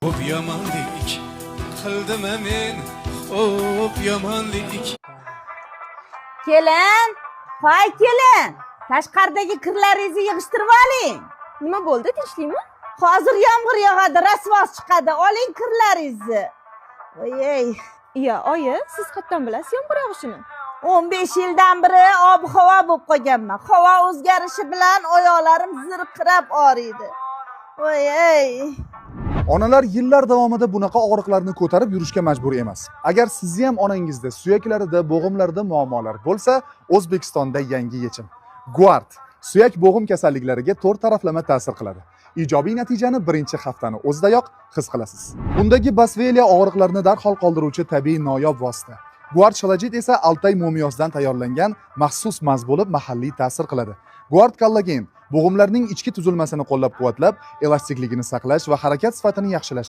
Xo'p yomonlik qildim men, xo'p yomonlik. Kelin, hoy kelin. Tashqaridagi kirlaringizni yig'ishtirib oling. Nima bo'ldi, tinchlikmi? Hozir yomg'ir yog'adi, rasvos chiqadi. Oling kirlaringizni. Voy, Iya, oyi, siz qayerdan bilasiz yomg'ir yog'ishini? 15 yildan beri ob-havo bo'lib qolganman. Havo o'zgarishi bilan oyoqlarim zirqirab og'riydi. Voy. Onalar yillar davomida bunaqa og'riqlarni ko'tarib yurishga majbur emas. Agar sizni ham onangizda suyaklarida, bo'g'imlarida muammolar bo'lsa, O'zbekistonda yangi yechim. Guard suyak bo'g'im kasalliklariga 4 taraflama ta'sir qiladi. Ijobiy natijani birinchi haftani o'zidayoq his qilasiz. Undagi Basveliya og'riqlarni darhol qoldiruvchi tabiiy noyob vosita. Guard Shalajit esa Altay mumiyozdan tayyorlangan maxsus maz bo'lib mahalliy ta'sir qiladi. Guard kollagen bo'g'imlarning ichki tuzilmasini qo'llab-quvvatlab, elastikligini saqlash va harakat sifatini yaxshilash